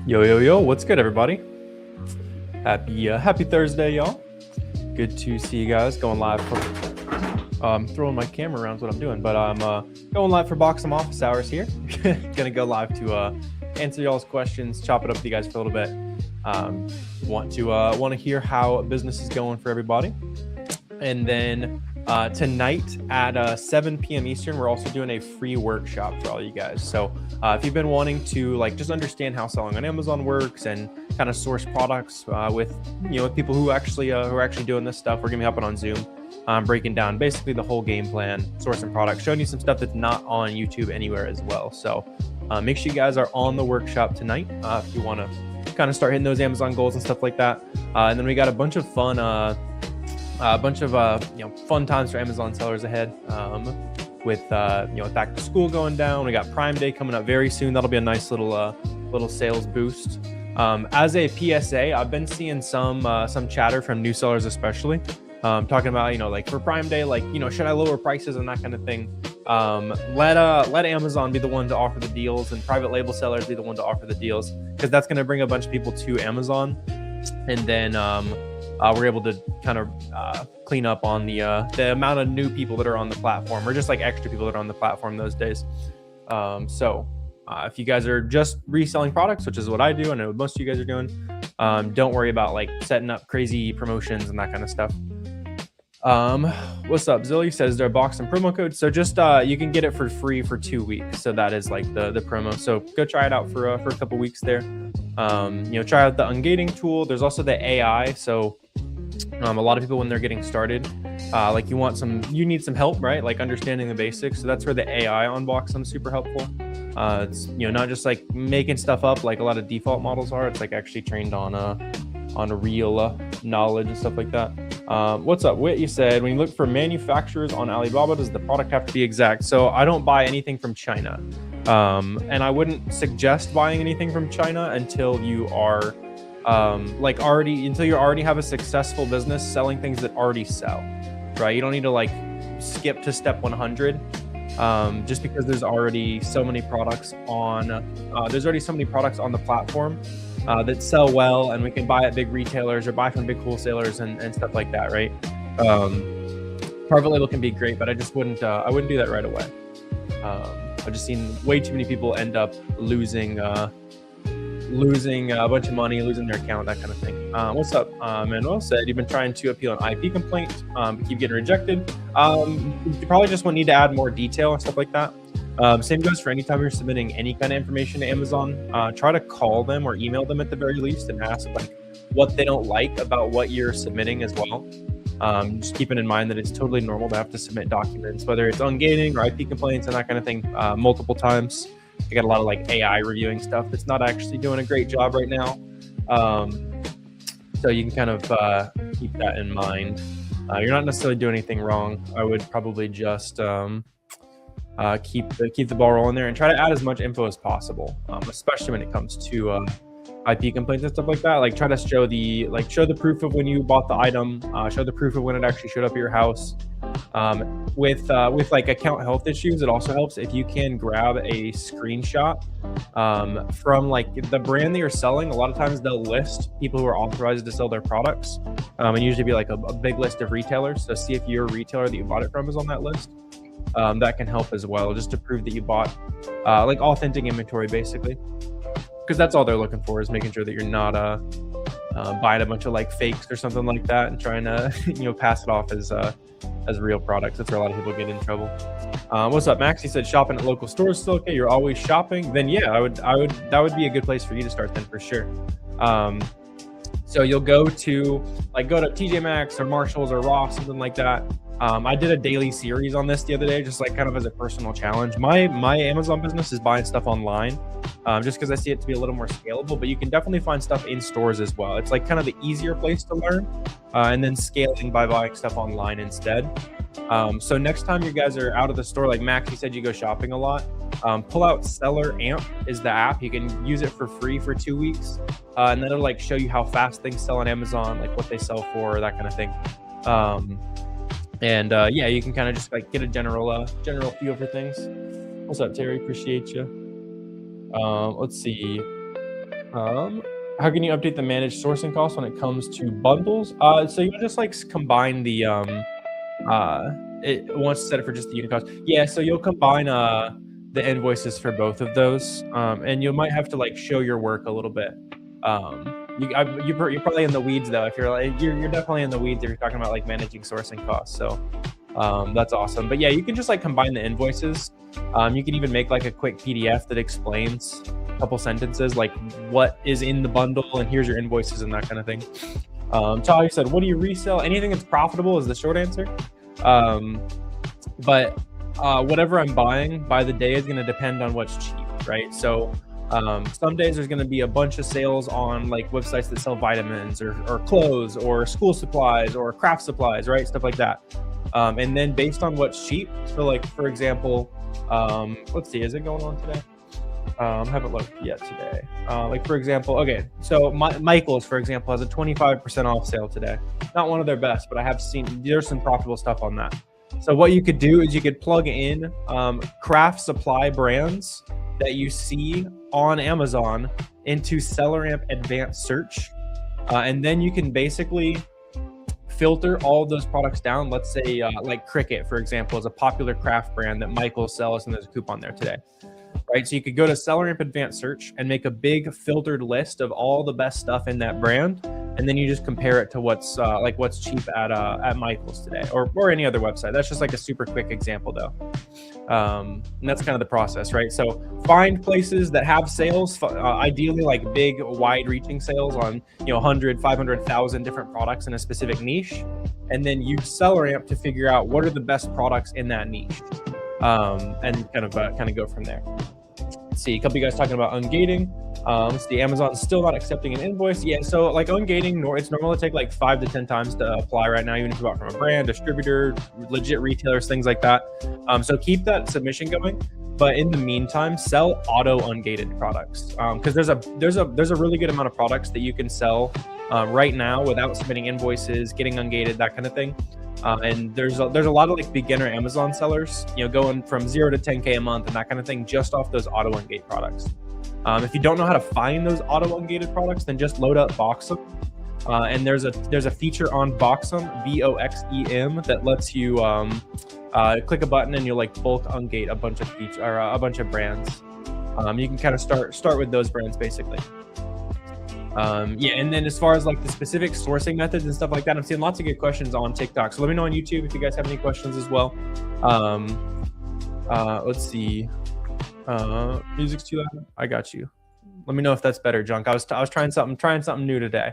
Yo, what's good, everybody? Happy Thursday, y'all. Good to see you guys. Going live for throwing my camera around is what I'm doing, but I'm going live for Boxem office hours here. Gonna go live to answer y'all's questions, chop it up with you guys for a little bit. Want to hear how business is going for everybody, and then tonight at 7 p.m. Eastern, we're also doing a free workshop for all you guys. So if you've been wanting to just understand how selling on Amazon works and kind of source products with people who are actually doing this stuff, we're gonna be hopping on Zoom, breaking down basically the whole game plan, sourcing products, showing you some stuff that's not on YouTube anywhere as well. So make sure you guys are on the workshop tonight if you want to kind of start hitting those Amazon goals and stuff like that. And then we got a bunch of fun. Fun times for Amazon sellers ahead with back to school going down. We got Prime Day coming up very soon. That'll be a nice little sales boost. As a PSA, I've been seeing some chatter from new sellers, especially talking about for Prime Day, should I lower prices and that kind of thing. Let Amazon be the one to offer the deals and private label sellers be the one to offer the deals, because that's going to bring a bunch of people to Amazon, and then we're able to kind of clean up on the amount of new people that are on the platform, or just extra people that are on the platform those days. If you guys are just reselling products, which is what I do, I know most of you guys are doing, don't worry about setting up crazy promotions and that kind of stuff. What's up? Zilly says there are Boxem promo codes. So just you can get it for free for 2 weeks. So that is the promo. So go try it out for a couple weeks there. Try out the ungating tool. There's also the AI. So a lot of people, when they're getting started, you need some help, right? Understanding the basics. So that's where the AI on Boxem is super helpful. It's not just making stuff up like a lot of default models are. It's actually trained on a real knowledge and stuff like that. What's up, Whit? You said, when you look for manufacturers on Alibaba, does the product have to be exact? So I don't buy anything from China. And I wouldn't suggest buying anything from China until you are until you already have a successful business selling things that already sell, right? You don't need to skip to step 100 just because there's already so many products on the platform that sell well, and we can buy at big retailers or buy from big wholesalers and stuff like that, right? Private label can be great, but I just wouldn't do that right away. I've just seen way too many people end up losing a bunch of money, losing their account, that kind of thing. What's up? Manuel said, you've been trying to appeal an IP complaint, but keep getting rejected. You probably just need to add more detail and stuff like that. Same goes for anytime you're submitting any kind of information to Amazon. Try to call them or email them at the very least and ask what they don't like about what you're submitting as well. Just keeping in mind that it's totally normal to have to submit documents, whether it's ungating or IP complaints and that kind of thing, multiple times. I got a lot of AI reviewing stuff that's not actually doing a great job right now. So you can kind of keep that in mind. You're not necessarily doing anything wrong. I would probably just keep the ball rolling there and try to add as much info as possible, especially when it comes to IP complaints and stuff like that. Try to show the proof of when you bought the item, show the proof of when it actually showed up at your house. With account health issues, it also helps if you can grab a screenshot from the brand that you're selling. A lot of times they'll list people who are authorized to sell their products, and usually be a big list of retailers. So see if your retailer that you bought it from is on that list. That can help as well, just to prove that you bought authentic inventory, basically, because that's all they're looking for, is making sure that you're not buying a bunch of fakes or something like that and trying to pass it off as real products. That's where a lot of people get in trouble. What's up, Max? He said, shopping at local stores still okay? You're always shopping? Then yeah, that would be a good place for you to start then, for sure. So you'll go to TJ Maxx or Marshalls or Ross, something like that. I did a daily series on this the other day, just kind of as a personal challenge. My Amazon business is buying stuff online, just because I see it to be a little more scalable, but you can definitely find stuff in stores as well. It's kind of the easier place to learn, and then scaling by buying stuff online instead. So next time you guys are out of the store, like Max, you said you go shopping a lot, pull out SellerAmp is the app. You can use it for free for 2 weeks, and then it'll show you how fast things sell on Amazon, what they sell for, that kind of thing. Yeah, you can kind of just get a general feel for things. What's up, Terry? Appreciate you. Let's see. Um, how can you update the managed sourcing costs when it comes to bundles? So you just like combine the it wants to set it for just the unit cost. Yeah, so you'll combine the invoices for both of those, and you might have to like show your work a little bit. You're probably in the weeds though. If you're like you're definitely in the weeds if you're talking about like managing sourcing costs. So that's awesome. But yeah, you can just like combine the invoices. You can even make like a quick PDF that explains a couple sentences like what is in the bundle and here's your invoices and that kind of thing. Talia said, what do you resell? Anything that's profitable is the short answer. But whatever I'm buying by the day is going to depend on what's cheap, right? So some days there's going to be a bunch of sales on like websites that sell vitamins or clothes or school supplies or craft supplies, right? Stuff like that. And then based on what's cheap, so like for example, let's see, is it going on today? Haven't looked yet today. Like for example, okay, so Michael's, for example, has a 25% off sale today. Not one of their best, but I have seen there's some profitable stuff on that. So what you could do is you could plug in craft supply brands that you see on Amazon into SellerAmp Advanced Search, and then you can basically filter all of those products down. Let's say like Cricut, for example, is a popular craft brand that Michael sells, and there's a coupon there today. Right, so you could go to SellerAmp Advanced Search and make a big filtered list of all the best stuff in that brand, and then you just compare it to what's cheap at Michael's today or any other website. That's just like a super quick example though, and that's kind of the process, right? So find places that have sales, ideally like big, wide-reaching sales on 100, 500,000 different products in a specific niche, and then use SellerAmp to figure out what are the best products in that niche, and kind of go from there. Let's see, a couple of you guys talking about ungating. Let's see, Amazon's still not accepting an invoice. Yeah, so like ungating, it's normal to take like 5 to 10 times to apply right now, even if you bought from a brand, distributor, legit retailers, things like that. So keep that submission going. But in the meantime, sell auto ungated products, because there's a really good amount of products that you can sell right now without submitting invoices, getting ungated, that kind of thing. And there's a lot of like beginner Amazon sellers, going from 0 to 10K a month and that kind of thing, just off those auto ungate products. If you don't know how to find those auto ungated products, then just load up Boxem. And there's a feature on Boxem, Boxem, that lets you click a button and you'll like bulk ungate a bunch of brands. You can kind of start with those brands basically. Yeah, and then as far as like the specific sourcing methods and stuff like that, I'm seeing lots of good questions on TikTok. So let me know on YouTube if you guys have any questions as well. Let's see. Music's too loud. I got you. Let me know if that's better, Junk. I was trying something new today.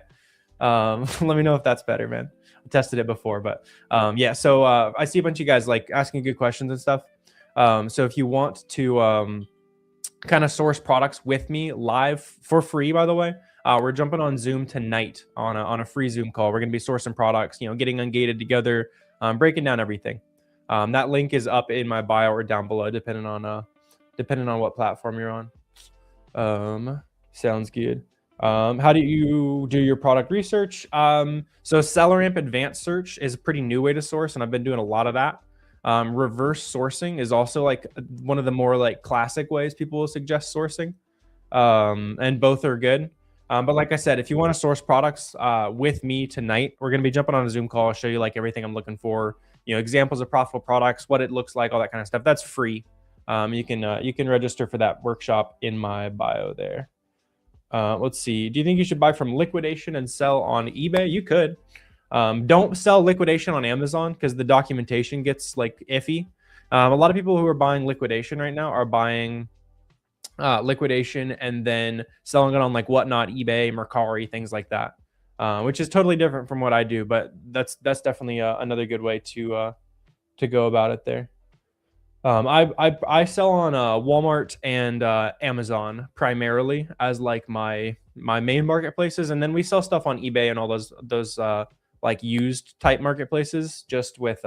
Let me know if that's better, man. I tested it before, but yeah. So I see a bunch of you guys like asking good questions and stuff. So if you want to kind of source products with me live for free, by the way. We're jumping on Zoom tonight on a free Zoom call. We're going to be sourcing products, getting ungated together, breaking down everything. That link is up in my bio or down below, depending on what platform you're on. Sounds good. How do you do your product research? So SellerAmp Advanced Search is a pretty new way to source, and I've been doing a lot of that. Reverse sourcing is also like one of the more like classic ways people will suggest sourcing, and both are good. But like I said, if you want to source products with me tonight, we're going to be jumping on a Zoom call. I'll show you like everything I'm looking for, examples of profitable products, what it looks like, all that kind of stuff. That's free. You can register for that workshop in my bio there. Let's see. Do you think you should buy from liquidation and sell on eBay? You could. Don't sell liquidation on Amazon because the documentation gets like iffy. A lot of people who are buying liquidation right now are buying liquidation and then selling it on like Whatnot, eBay, Mercari, things like that, which is totally different from what I do. But that's definitely another good way to go about it there. I sell on Walmart and Amazon primarily as like my main marketplaces, and then we sell stuff on eBay and all those like used type marketplaces, just with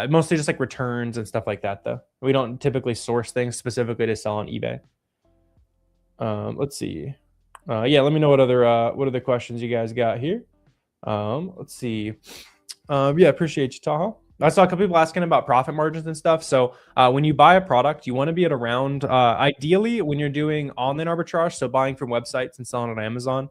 mostly just like returns and stuff like that though. We don't typically source things specifically to sell on eBay. Let's see. Yeah, let me know what other questions you guys got here. Let's see. Yeah, appreciate you, Tahoe. I saw a couple people asking about profit margins and stuff. So when you buy a product, you want to be at around, ideally when you're doing online arbitrage, so buying from websites and selling on Amazon,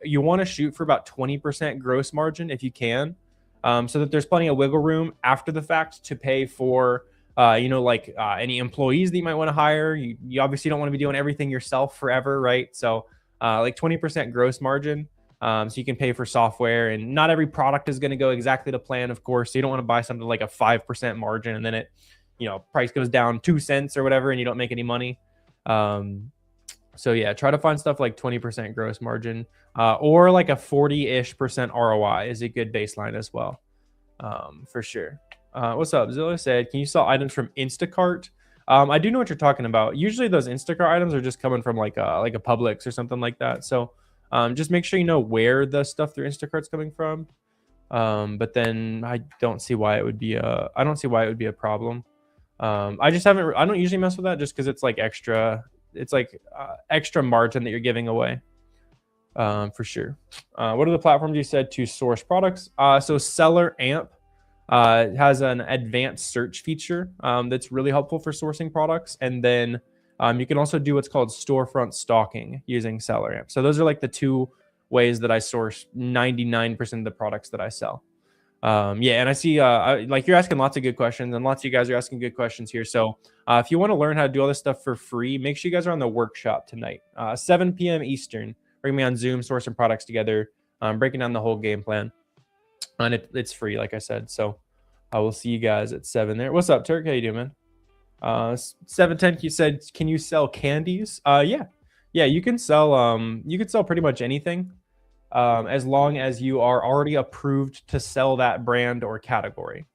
you want to shoot for about 20% gross margin if you can, so that there's plenty of wiggle room after the fact to pay for, any employees that you might want to hire. You obviously don't want to be doing everything yourself forever, right? So like 20% gross margin. So you can pay for software, and not every product is going to go exactly to plan, of course. So you don't want to buy something like a 5% margin and then it, price goes down 2 cents or whatever and you don't make any money. So yeah, try to find stuff like 20% gross margin, or like a 40-ish% ROI is a good baseline as well, for sure. What's up? Zilla said, can you sell items from Instacart? I do know what you're talking about. Usually those Instacart items are just coming from like a Publix or something like that. So just make sure you know where the stuff through Instacart's coming from. But then I don't see why it would be a problem. I don't usually mess with that just because it's like extra margin that you're giving away. For sure. What are the platforms you said to source products? So SellerAmp has an advanced search feature that's really helpful for sourcing products. And then you can also do what's called storefront stalking using SellerAmp. So those are like the two ways that I source 99% of the products that I sell. Yeah, and I see like you're asking lots of good questions, and lots of you guys are asking good questions here. So if you want to learn how to do all this stuff for free, make sure you guys are on the workshop tonight, 7 p.m. Eastern. Bring me on Zoom, sourcing products together, breaking down the whole game plan. And it's free, like I said. So I will see you guys at 7 there. What's up, Turk? How you doing, man? 710, you said, can you sell candies? Yeah, you can sell pretty much anything, as long as you are already approved to sell that brand or category,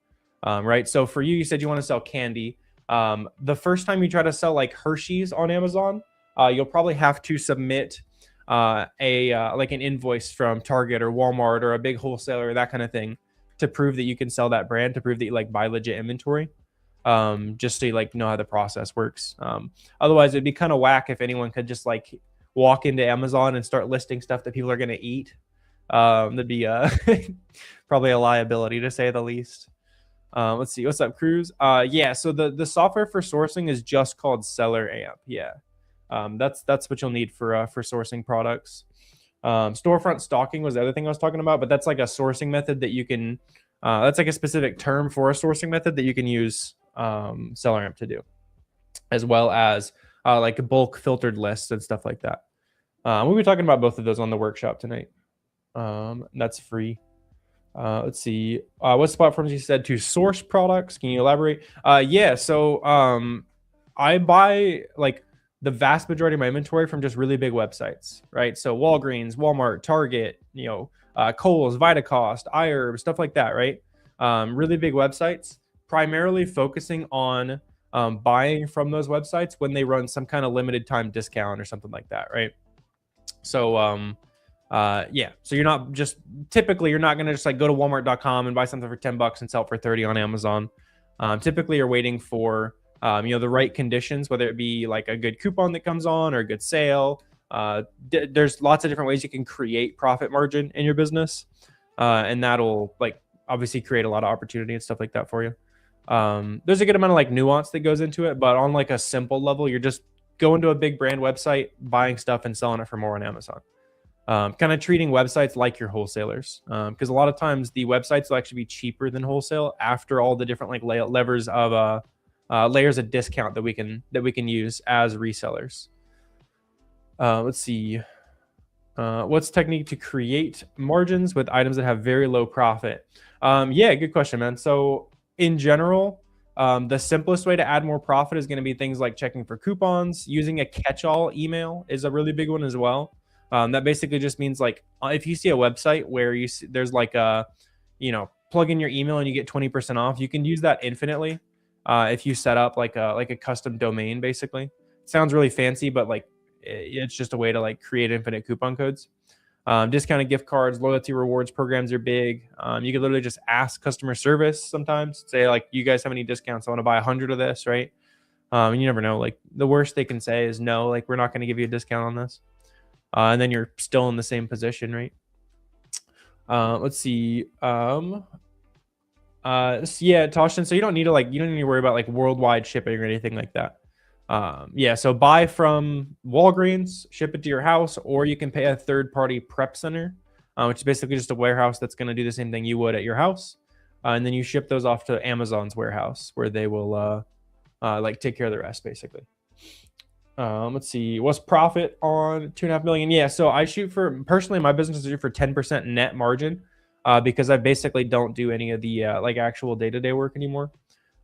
right? So for you said you want to sell candy. The first time you try to sell like Hershey's on Amazon, you'll probably have to submit like an invoice from Target or Walmart or a big wholesaler, that kind of thing, to prove that you can sell that brand, to prove that you like buy legit inventory. Just so you like know how the process works. Otherwise it'd be kind of whack if anyone could just like walk into Amazon and start listing stuff that people are going to eat. That'd be probably a liability, to say the least. Let's see, what's up, Cruz? Yeah, so the software for sourcing is just called SellerAmp. Yeah, that's what you'll need for sourcing products. Storefront stalking was the other thing I was talking about, but that's like a sourcing method that you can, that's like a specific term for a sourcing method that you can use SellerAmp to do, as well as like bulk filtered lists and stuff like that. We'll be talking about both of those on the workshop tonight. That's free. Let's see. What platforms you said to source products? Can you elaborate? Yeah. So I buy like the vast majority of my inventory from just really big websites, right? So Walgreens, Walmart, Target, Kohl's, Vitacost, iHerb, stuff like that, right? Really big websites, primarily focusing on buying from those websites when they run some kind of limited time discount or something like that, right? So yeah, so you're not going to just like go to walmart.com and buy something for $10 and sell it for 30 on Amazon. Typically you're waiting for the right conditions, whether it be like a good coupon that comes on or a good sale. There's lots of different ways you can create profit margin in your business, and that'll like obviously create a lot of opportunity and stuff like that for you. There's a good amount of like nuance that goes into it, but on like a simple level, you're just going to a big brand website, buying stuff and selling it for more on Amazon. Kind of treating websites like your wholesalers, because a lot of times the websites will actually be cheaper than wholesale after all the different like layers of discount that we can use as resellers. Let's see. What's technique to create margins with items that have very low profit? Yeah, good question, man. So in general, the simplest way to add more profit is going to be things like checking for coupons. Using a catch-all email is a really big one as well. That basically just means like if you see a website where there's like a, plug in your email and you get 20% off, you can use that infinitely. If you set up like a custom domain, basically. It sounds really fancy, but like it's just a way to like create infinite coupon codes. Discounted gift cards, loyalty rewards programs are big. You can literally just ask customer service sometimes, say like, you guys have any discounts? I want to buy 100 of this, right? And you never know, like the worst they can say is no, like we're not going to give you a discount on this. And then you're still in the same position, right? Let's see. Yeah, Toshin. So you don't need to you don't need to worry about like worldwide shipping or anything like that. Yeah, so buy from Walgreens, ship it to your house, or you can pay a third-party prep center, which is basically just a warehouse that's going to do the same thing you would at your house, and then you ship those off to Amazon's warehouse where they will like take care of the rest, basically. Let's see, what's profit on 2.5 million? Yeah, so I shoot for, personally, my business is shoot for 10% net margin, because I basically don't do any of the like actual day-to-day work anymore.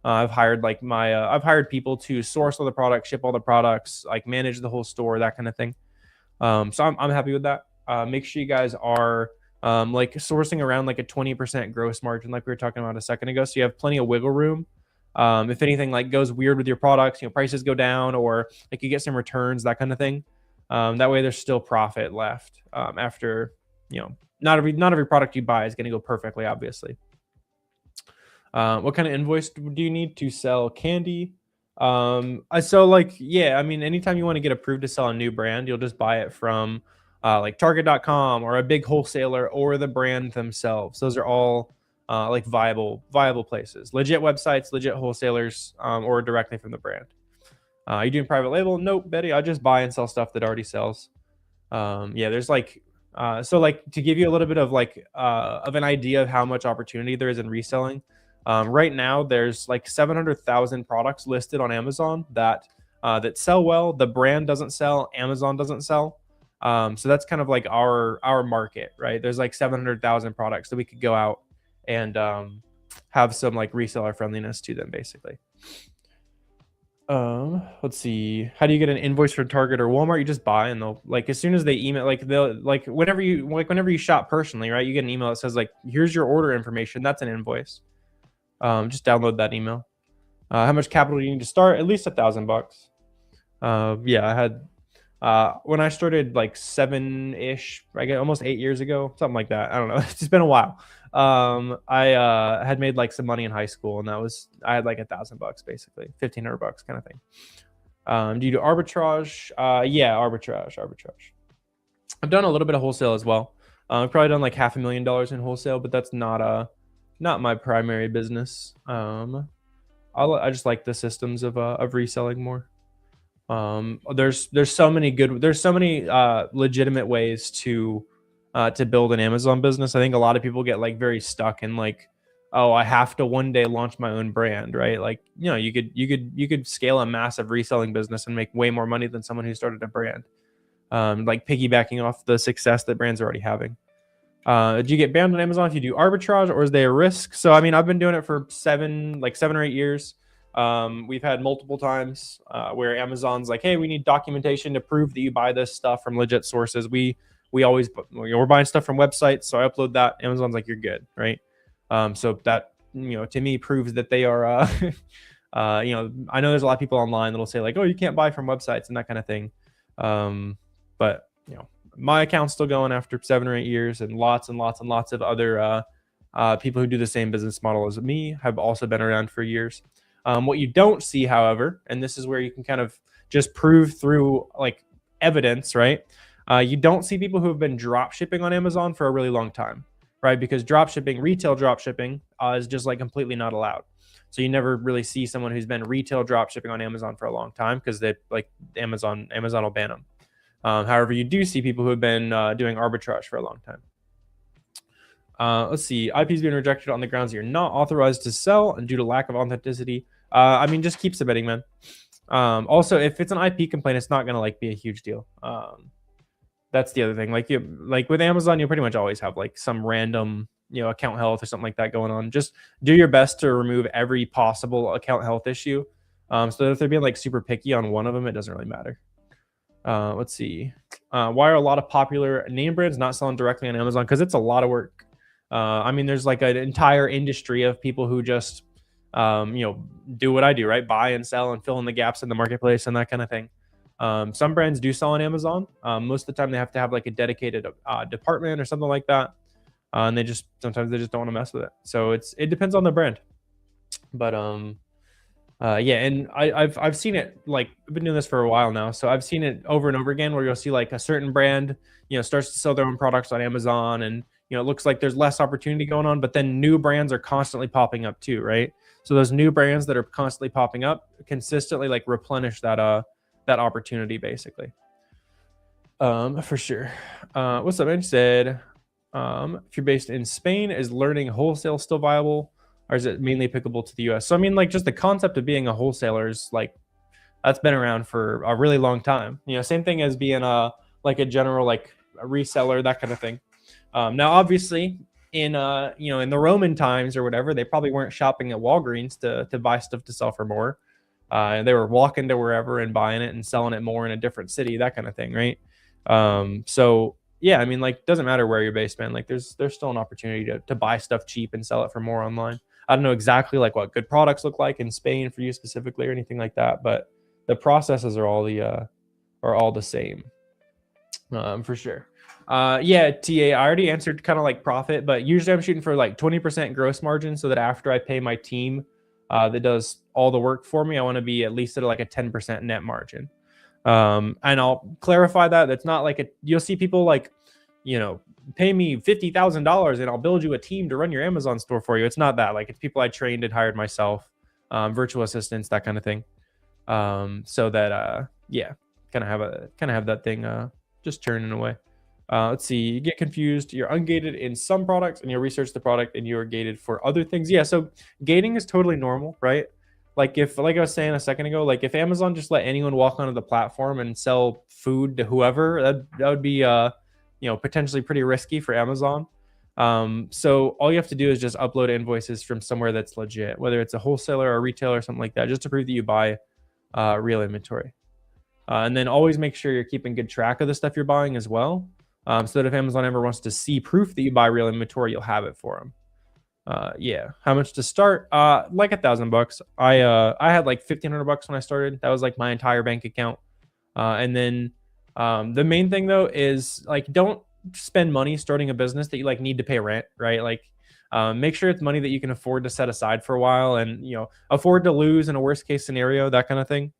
I've hired I've hired people to source all the products, ship all the products, like manage the whole store, that kind of thing. So I'm happy with that. Make sure you guys are like sourcing around like a 20% gross margin, like we were talking about a second ago. So you have plenty of wiggle room. If anything like goes weird with your products, prices go down, or like you get some returns, that kind of thing. That way there's still profit left after, not every product you buy is going to go perfectly, obviously. What kind of invoice do you need to sell candy? So like, yeah, I mean, anytime you want to get approved to sell a new brand, you'll just buy it from like Target.com or a big wholesaler or the brand themselves. Those are all like viable places, legit websites, legit wholesalers, or directly from the brand. Are you doing private label? Nope, Betty. I just buy and sell stuff that already sells. Yeah, there's like, so like to give you a little bit of like of an idea of how much opportunity there is in reselling. Right now, there's like 700,000 products listed on Amazon that sell well. The brand doesn't sell. Amazon doesn't sell. So that's kind of like our market, right? There's like 700,000 products that we could go out and have some like reseller friendliness to them, basically. Let's see. How do you get an invoice for Target or Walmart? You just buy, and they'll like, as soon as they email, like they'll like whenever you shop personally, right? You get an email that says like, here's your order information. That's an invoice. Just download that email. How much capital do you need to start? At least $1,000. Yeah, I had when I started like 7-ish, I guess almost 8 years ago, something like that. I don't know. It's just been a while. I had made like some money in high school, and I had like $1,000 basically, $1,500 kind of thing. Do you do arbitrage? Yeah, arbitrage. I've done a little bit of wholesale as well. I've probably done like $500,000 in wholesale, but that's not my primary business. I just like the systems of reselling more. There's so many legitimate ways to build an Amazon business. I think a lot of people get like very stuck in like, oh, I have to one day launch my own brand, right? Like, you could scale a massive reselling business and make way more money than someone who started a brand. Like piggybacking off the success that brands are already having. Do you get banned on Amazon if you do arbitrage, or is there a risk? So, I mean, I've been doing it for 7 or 8 years. We've had multiple times where Amazon's like, hey, we need documentation to prove that you buy this stuff from legit sources. We're buying stuff from websites, so I upload that. Amazon's like, you're good, right? So that, to me proves that they are, I know there's a lot of people online that'll say like, oh, you can't buy from websites and that kind of thing. But my account's still going after 7 or 8 years, and lots of other people who do the same business model as me have also been around for years. What you don't see, however, and this is where you can kind of just prove through like evidence, right? You don't see people who have been drop shipping on Amazon for a really long time, right? Because retail drop shipping is just like completely not allowed. So you never really see someone who's been retail drop shipping on Amazon for a long time, because they like Amazon will ban them. However, you do see people who have been doing arbitrage for a long time. Let's see. IP's being rejected on the grounds that you're not authorized to sell and due to lack of authenticity. I mean, just keep submitting, man. Also, if it's an IP complaint, it's not gonna like be a huge deal. That's the other thing. Like with Amazon, you pretty much always have like some random account health or something like that going on. Just do your best to remove every possible account health issue. So that if they're being like super picky on one of them, it doesn't really matter. Let's see. Why are a lot of popular name brands not selling directly on Amazon? Because it's a lot of work. I mean, there's like an entire industry of people who just, do what I do, right? Buy and sell and fill in the gaps in the marketplace and that kind of thing. Some brands do sell on Amazon. Most of the time they have to have like a dedicated department or something like that. And sometimes they just don't want to mess with it. So it depends on the brand. But yeah, and I've seen it, like I've been doing this for a while now, so I've seen it over and over again where you'll see like a certain brand starts to sell their own products on Amazon, and it looks like there's less opportunity going on, but then new brands are constantly popping up too, right? So those new brands that are constantly popping up consistently like replenish that opportunity basically. For sure. What's up, man? Said, if you're based in Spain, is learning wholesale still viable, or is it mainly applicable to the US? So I mean, like, just the concept of being a wholesaler is like, that's been around for a really long time. Same thing as being like a general like a reseller, that kind of thing. Now, obviously, in in the Roman times or whatever, they probably weren't shopping at Walgreens to buy stuff to sell for more. They were walking to wherever and buying it and selling it more in a different city, that kind of thing, right? So yeah, I mean, like, doesn't matter where you're based, man. Like, there's still an opportunity to buy stuff cheap and sell it for more online. I don't know exactly like what good products look like in Spain for you specifically or anything like that, but the processes are all the same, for sure. Yeah, TA, I already answered kind of like profit, but usually I'm shooting for like 20% gross margin, so that after I pay my team that does all the work for me, I want to be at least at like a 10% net margin. And I'll clarify that that's not like you'll see people like, pay me $50,000 and I'll build you a team to run your Amazon store for you. It's not that. Like, it's people I trained and hired myself, virtual assistants, that kind of thing. So that yeah, kind of have that thing just churning away. Let's see, you get confused. You're ungated in some products and you research the product and you're gated for other things. Yeah, so gating is totally normal, right? Like, like I was saying a second ago, like if Amazon just let anyone walk onto the platform and sell food to whoever, that would be potentially pretty risky for Amazon. So all you have to do is just upload invoices from somewhere that's legit, whether it's a wholesaler or a retailer or something like that, just to prove that you buy real inventory. And then always make sure you're keeping good track of the stuff you're buying as well, so that if Amazon ever wants to see proof that you buy real inventory, you'll have it for them. Yeah, how much to start? Like $1,000. I had like $1,500 when I started. That was like my entire bank account. And then the main thing though is like, don't spend money starting a business that you like need to pay rent, right? Like, make sure it's money that you can afford to set aside for a while and afford to lose in a worst case scenario, that kind of thing.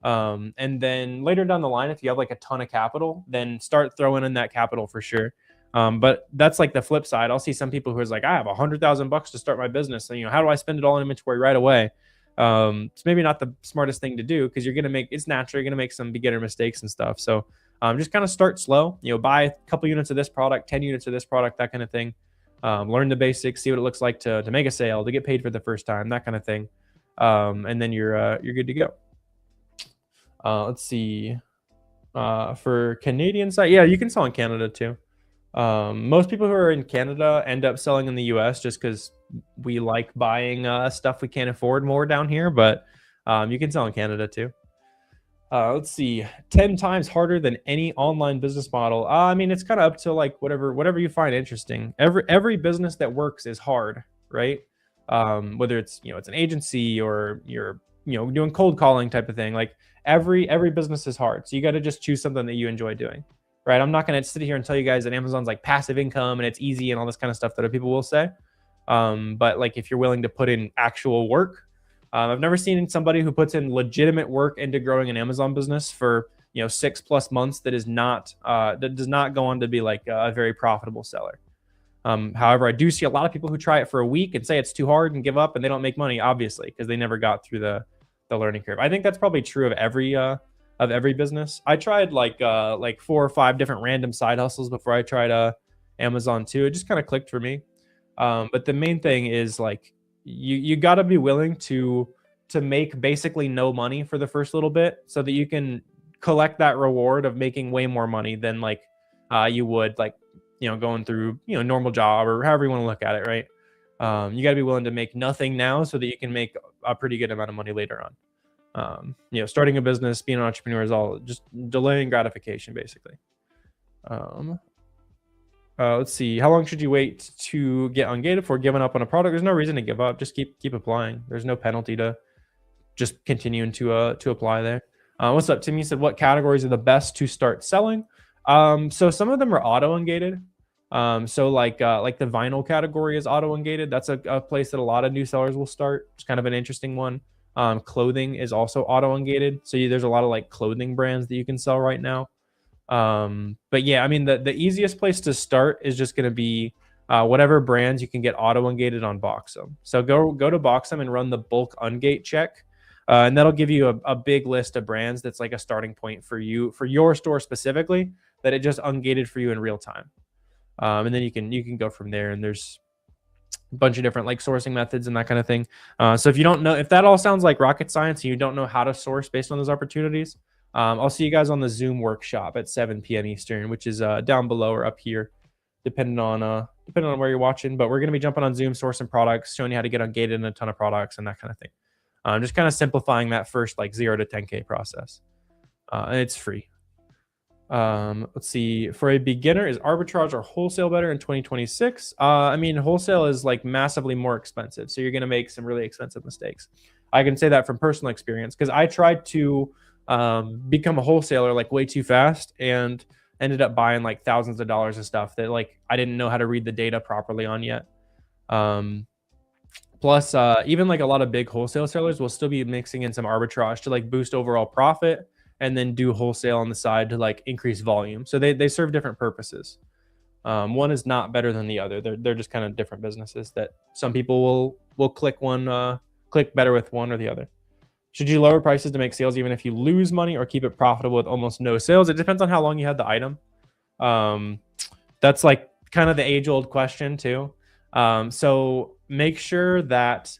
And then later down the line, if you have like a ton of capital, then start throwing in that capital for sure. But that's like the flip side. I'll see some people who is like, I have $100,000 to start my business. And how do I spend it all in inventory right away? It's maybe not the smartest thing to do, because it's natural. You're going to make some beginner mistakes and stuff. So, just kind of start slow, buy a couple units of this product, 10 units of this product, that kind of thing. Learn the basics, see what it looks like to make a sale, to get paid for the first time, that kind of thing. And then you're good to go. Let's see, for Canadian side, yeah, you can sell in Canada too. Most people who are in Canada end up selling in the US just because we like buying stuff we can't afford more down here, but you can sell in Canada too. Let's see, 10 times harder than any online business model. I mean, it's kind of up to like whatever you find interesting. Every business that works is hard, right? Whether it's it's an agency or you're doing cold calling type of thing. Like, every business is hard, so you got to just choose something that you enjoy doing, right? I'm not going to sit here and tell you guys that Amazon's like passive income and it's easy and all this kind of stuff that other people will say. But like, if you're willing to put in actual work, I've never seen somebody who puts in legitimate work into growing an Amazon business for 6+ months that does not go on to be like a very profitable seller. However, I do see a lot of people who try it for a week and say it's too hard and give up, and they don't make money, obviously, because they never got through the learning curve. I think that's probably true of every business. I tried like 4 or 5 different random side hustles before I tried Amazon too. It just kind of clicked for me. But the main thing is like, you got to be willing to make basically no money for the first little bit, so that you can collect that reward of making way more money than like you would like going through normal job or however you want to look at it, right? You got to be willing to make nothing now so that you can make a pretty good amount of money later on. Starting a business, being an entrepreneur is all just delaying gratification, basically. Let's see. How long should you wait to get ungated before giving up on a product? There's no reason to give up. Just keep applying. There's no penalty to just continuing to apply there. What's up, Timmy? Said, what categories are the best to start selling? So some of them are auto ungated. So like the vinyl category is auto ungated. That's a place that a lot of new sellers will start. It's kind of an interesting one. Clothing is also auto ungated. So there's a lot of like clothing brands that you can sell right now. But yeah, I mean, the easiest place to start is just going to be whatever brands you can get auto ungated on Boxem. So go to Boxem and run the bulk ungate check. And that'll give you a big list of brands that's like a starting point for you, for your store specifically, that it just ungated for you in real time. And then you can go from there. And there's a bunch of different like sourcing methods and that kind of thing. So if you don't know, if that all sounds like rocket science and you don't know how to source based on those opportunities, I'll see you guys on the Zoom workshop at 7 p.m. Eastern, which is down below or up here, depending on where you're watching. But we're going to be jumping on Zoom, sourcing products, showing you how to get ungated in a ton of products and that kind of thing. Just kind of simplifying that first like 0 to 10K process. And it's free. Let's see. For a beginner, is arbitrage or wholesale better in 2026? I mean, wholesale is like massively more expensive. So you're going to make some really expensive mistakes. I can say that from personal experience because I tried to become a wholesaler like way too fast and ended up buying like thousands of dollars of stuff that like I didn't know how to read the data properly on yet. Plus, even like a lot of big wholesale sellers will still be mixing in some arbitrage to like boost overall profit and then do wholesale on the side to like increase volume. So they serve different purposes. One is not better than the other. They're just kind of different businesses that some people will click better with one or the other. Should you lower prices to make sales even if you lose money, or keep it profitable with almost no sales? It depends on how long you had the item. That's like kind of the age-old question too. So make sure that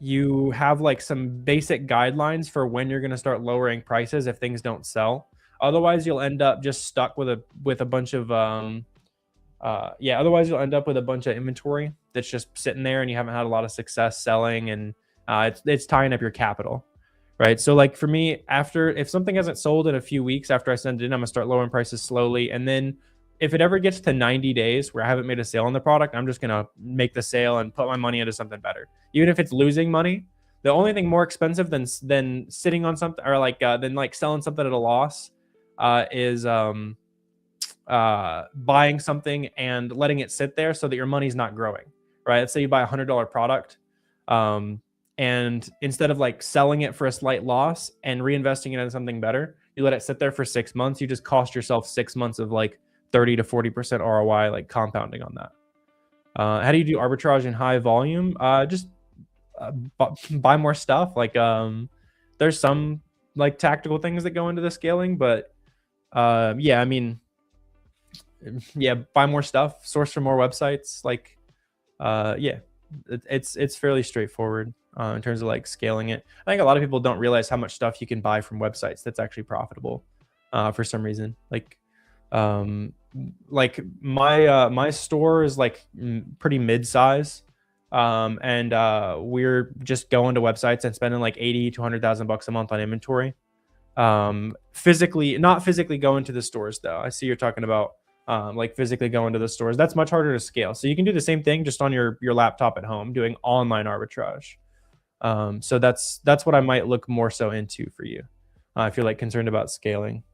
you have like some basic guidelines for when you're going to start lowering prices if things don't sell. Otherwise, you'll end up just stuck with a bunch of otherwise you'll end up with a bunch of inventory that's just sitting there and you haven't had a lot of success selling, and it's tying up your capital, right? So like for me, if something hasn't sold in a few weeks after I send it in, I'm gonna start lowering prices slowly. And then if it ever gets to 90 days where I haven't made a sale on the product, I'm just gonna make the sale and put my money into something better. Even if it's losing money, the only thing more expensive than sitting on something, or like than like selling something at a loss, is buying something and letting it sit there so that your money's not growing, right? Let's say you buy $100 product, and instead of like selling it for a slight loss and reinvesting it into something better, you let it sit there for 6 months. You just cost yourself 6 months of like 30 to 40% ROI, like compounding on that. How do you do arbitrage in high volume? Just buy more stuff. Like there's some like tactical things that go into the scaling, but yeah, I mean, yeah, buy more stuff, source from more websites. Like yeah, it's fairly straightforward in terms of like scaling it. I think a lot of people don't realize how much stuff you can buy from websites that's actually profitable for some reason. Like my store is like pretty mid-size, and we're just going to websites and spending like 80 to 100,000 bucks a month on inventory. Not physically going to the stores though. I see you're talking about like physically going to the stores. That's much harder to scale. So you can do the same thing just on your laptop at home, doing online arbitrage. So that's what I might look more so into for you if you're like concerned about scaling.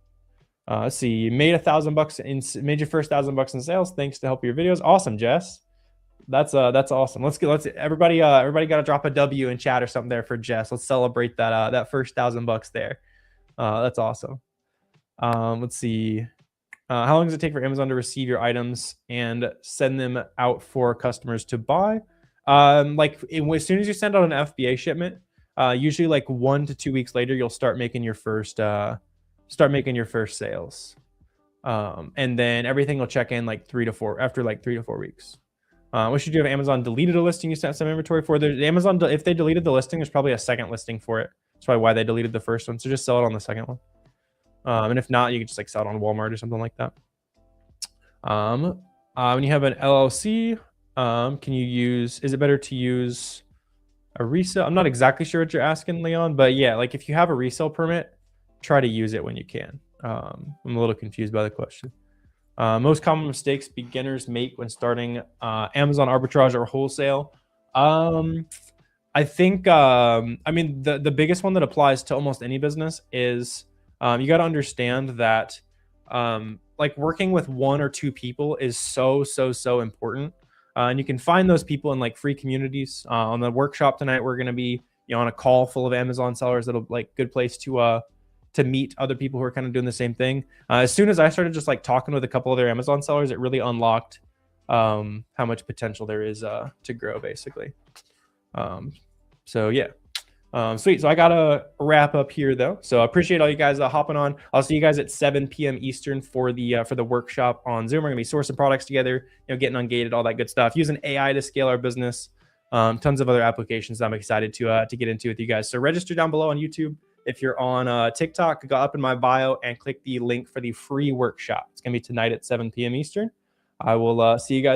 Let's see, you made made your first $1,000 in sales thanks to help your videos. Awesome, Jess. That's awesome. Let's everybody got to drop a W in chat or something there for Jess. Let's celebrate that first $1,000 there. That's awesome. Let's see. How long does it take for Amazon to receive your items and send them out for customers to buy? As soon as you send out an FBA shipment, usually like 1 to 2 weeks later, you'll start making your first sales. And then everything will check in like 3 to 4 weeks. What should you do if Amazon deleted a listing you sent some inventory for? If they deleted the listing, there's probably a second listing for it. That's probably why they deleted the first one. So just sell it on the second one. And if not, you can just like sell it on Walmart or something like that. When you have an LLC, is it better to use a resale? I'm not exactly sure what you're asking, Leon, but yeah, like if you have a resale permit, try to use it when you can. I'm a little confused by the question. Most common mistakes beginners make when starting Amazon arbitrage or wholesale. I think, I mean, the biggest one that applies to almost any business is you got to understand that like working with 1 or 2 people is so important. And you can find those people in like free communities. On the workshop tonight, we're going to be on a call full of Amazon sellers. That'll like good place to meet other people who are kind of doing the same thing. As soon as I started just like talking with a couple other Amazon sellers, it really unlocked how much potential there is to grow, basically. So yeah. Sweet. So I gotta wrap up here though. So I appreciate all you guys hopping on. I'll see you guys at 7 p.m. Eastern for the workshop on Zoom. We're gonna be sourcing products together, getting ungated, all that good stuff, using AI to scale our business. Tons of other applications that I'm excited to get into with you guys. So register down below on YouTube. If you're on TikTok, go up in my bio and click the link for the free workshop. It's gonna be tonight at 7 p.m. Eastern. I will see you guys